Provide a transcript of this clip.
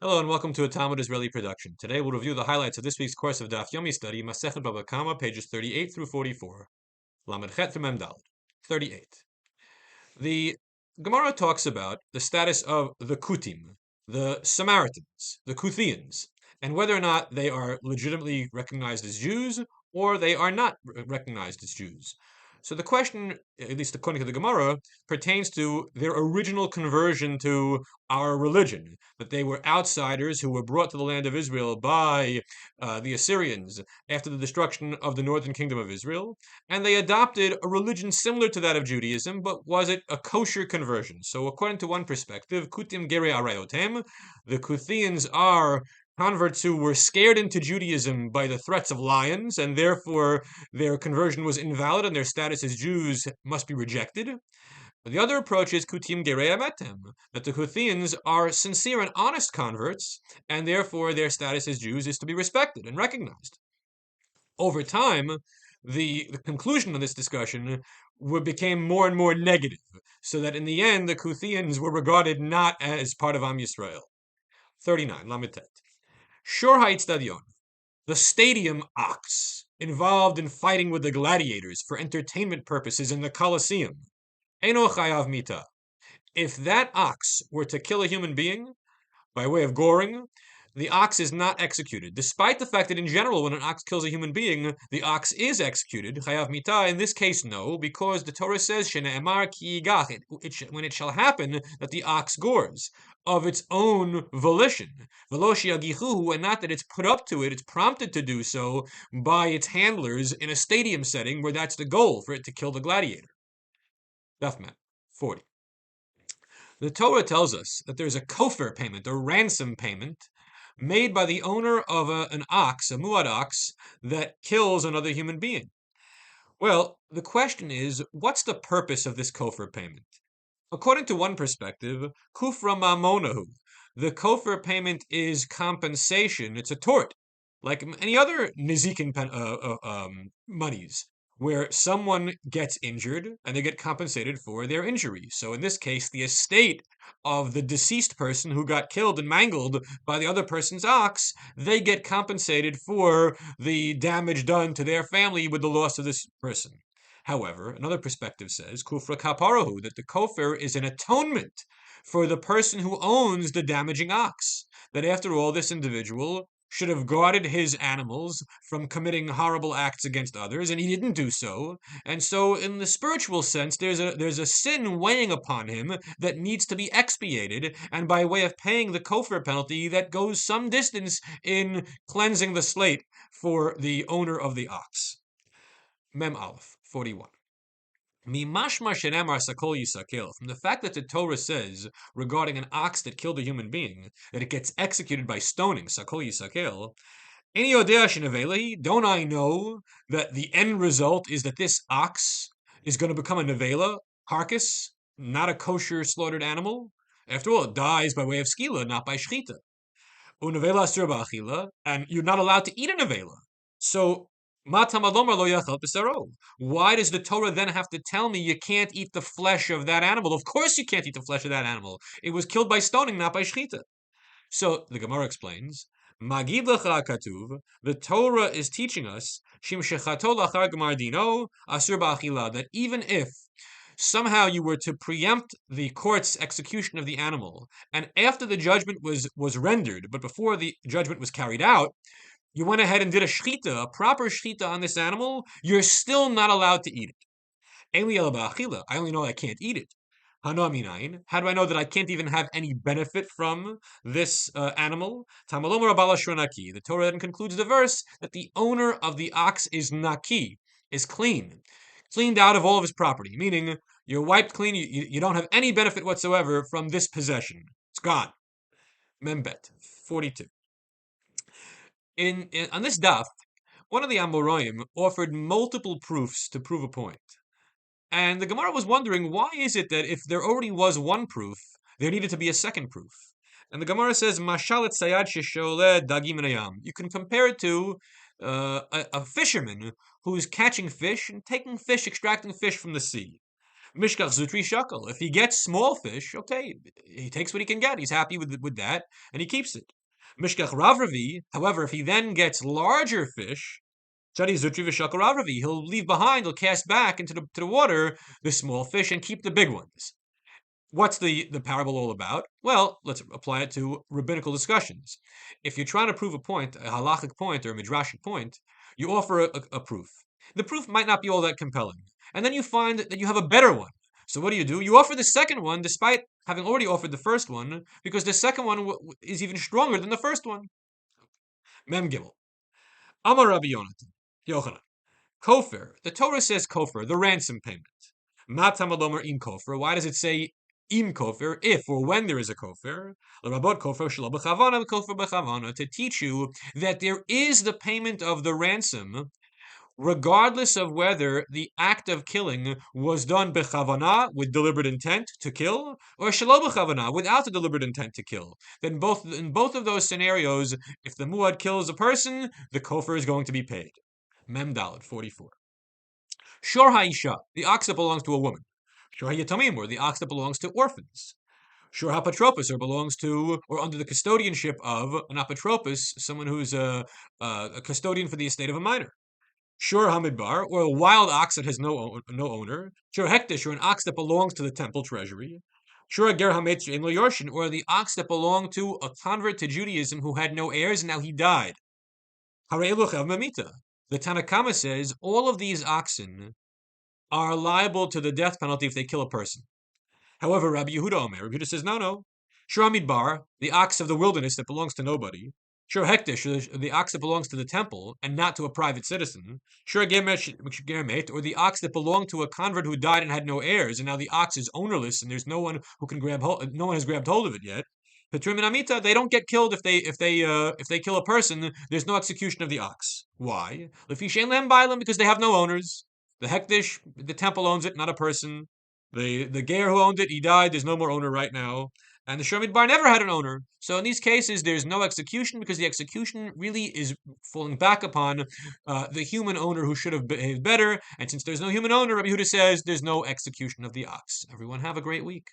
Hello and welcome to a Talmud Israeli production. Today we'll review the highlights of this week's course of Daf Yomi study, Masechet Bava Kamma, pages 38 through 44. Lamed Chet through Mem Daled. 38. The Gemara talks about the status of the Kutim, the Samaritans, the Kuthians, and whether or not they are legitimately recognized as Jews or they are not recognized as Jews. So the question, at least according to the Gemara, pertains to their original conversion to our religion, that they were outsiders who were brought to the land of Israel by the Assyrians after the destruction of the northern kingdom of Israel, and they adopted a religion similar to that of Judaism, but was it a kosher conversion? So according to one perspective, Kutim Gere Arayotem, the Kuthians are converts who were scared into Judaism by the threats of lions, and therefore their conversion was invalid and their status as Jews must be rejected. The other approach is Kutim Gerei Ametem, that the Kuthians are sincere and honest converts, and therefore their status as Jews is to be respected and recognized. Over time, the conclusion of this discussion became more and more negative, so that in the end the Kuthians were regarded not as part of Am Yisrael. 39, Lamed Tet. Shor HaItztadion, the stadium ox, involved in fighting with the gladiators for entertainment purposes in the Colosseum. Eino Chayav Mita. If that ox were to kill a human being, by way of goring, the ox is not executed, despite the fact that in general, when an ox kills a human being, the ox is executed. Chayav Mita, in this case, no, because the Torah says, Shene'emar ki yigach, when it shall happen that the ox gores, of its own volition. Veloshi agichu, and not that it's put up to it, it's prompted to do so by its handlers in a stadium setting where that's the goal, for it to kill the gladiator. Dafman 40. The Torah tells us that there's a kofar payment, a ransom payment, made by the owner of an ox, a muad ox, that kills another human being. Well, the question is, what's the purpose of this kofar payment? According to one perspective, kufra mamonahu, the kofar payment is compensation, it's a tort, like any other nizikin monies, where someone gets injured and they get compensated for their injury. So in this case, the estate of the deceased person who got killed and mangled by the other person's ox, they get compensated for the damage done to their family with the loss of this person. However, another perspective says, kufra kaparahu, that the kofar is an atonement for the person who owns the damaging ox. That after all, this individual should have guarded his animals from committing horrible acts against others, and he didn't do so. And so, in the spiritual sense, there's a sin weighing upon him that needs to be expiated, and by way of paying the kofar penalty, that goes some distance in cleansing the slate for the owner of the ox. Mem Aleph 41. From the fact that the Torah says regarding an ox that killed a human being that it gets executed by stoning, sakol yisakel, don't I know that the end result is that this ox is going to become a nevela, carcass, not a kosher slaughtered animal? After all, it dies by way of skila, not by shchita. Unevela asur ba'achila, and you're not allowed to eat a nevela. So why does the Torah then have to tell me you can't eat the flesh of that animal? Of course you can't eat the flesh of that animal. It was killed by stoning, not by shchita. So the Gemara explains, Magid lecha katuv, the Torah is teaching us, Shim shechato lachar gemar dino, asur ba'achila, that even if somehow you were to preempt the court's execution of the animal, and after the judgment was rendered, but before the judgment was carried out, you went ahead and did a shchita, a proper shchita on this animal, you're still not allowed to eat it. I only know I can't eat it. How do I know that I can't even have any benefit from this animal? The Torah then concludes the verse that the owner of the ox is naki, is clean, cleaned out of all of his property, meaning you're wiped clean, you don't have any benefit whatsoever from this possession. It's gone. Membet 42. On this daf, one of the Amoraim offered multiple proofs to prove a point. And the Gemara was wondering, why is it that if there already was one proof, there needed to be a second proof? And the Gemara says, Mashalet sayad sheshole dagim minayam. You can compare it to a fisherman who's catching fish and taking fish, extracting fish from the sea. Mishkach Zutri Shakel. If he gets small fish, okay, he takes what he can get. He's happy with that, and he keeps it. Mishkach Ravravi, however, if he then gets larger fish, Chadi Zutri V'Shakel Ravravi, he'll leave behind, he'll cast back into the water the small fish and keep the big ones. What's the parable all about? Well, let's apply it to rabbinical discussions. If you're trying to prove a point, a halachic point or a midrashic point, you offer a proof. The proof might not be all that compelling. And then you find that you have a better one. So what do? You offer the second one despite having already offered the first one, because the second one is even stronger than the first one. Mem Gimel. Amar Rabbi Yochanan. Kofir. The Torah says kofir, the ransom payment. Matamadomer im kofir. Why does it say im kofir, if or when there is a kofir? L'rabot kofir shelo b'chavana, kofir b'chavana, to teach you that there is the payment of the ransom, regardless of whether the act of killing was done b'chavana, with deliberate intent to kill, or shelo b'chavana, without a deliberate intent to kill. Then in both of those scenarios, if the muad kills a person, the kofir is going to be paid. Mem Daled 44. Shor ha'isha, the ox that belongs to a woman. Shor ha'yatamim, or the ox that belongs to orphans. Shor ha'patropos, or belongs to, or under the custodianship of an apotropos, someone who's a custodian for the estate of a minor. Shor hamidbar, or a wild ox that has no owner. Shor hektish, or an ox that belongs to the temple treasury. Shor ger hametz she'en lo yorshin, or the ox that belonged to a convert to Judaism who had no heirs and now he died. Harei eluchav mamita. The Tanna Kamma says all of these oxen are liable to the death penalty if they kill a person. However, Rabbi Yehuda says, no. Shor Midbar, the ox of the wilderness that belongs to nobody. Shor Hektish, the ox that belongs to the temple and not to a private citizen. Shor Germet, or the ox that belonged to a convert who died and had no heirs, and now the ox is ownerless and there's no one who can no one has grabbed hold of it yet. Petrim and Amita, they don't get killed if they kill a person. There's no execution of the ox. Why? Because they have no owners. The hektish, the temple owns it, not a person. The ger who owned it, he died. There's no more owner right now. And the Shor Midbar never had an owner. So in these cases, there's no execution because the execution really is falling back upon the human owner who should have behaved better. And since there's no human owner, Rabbi Yehuda says there's no execution of the ox. Everyone have a great week.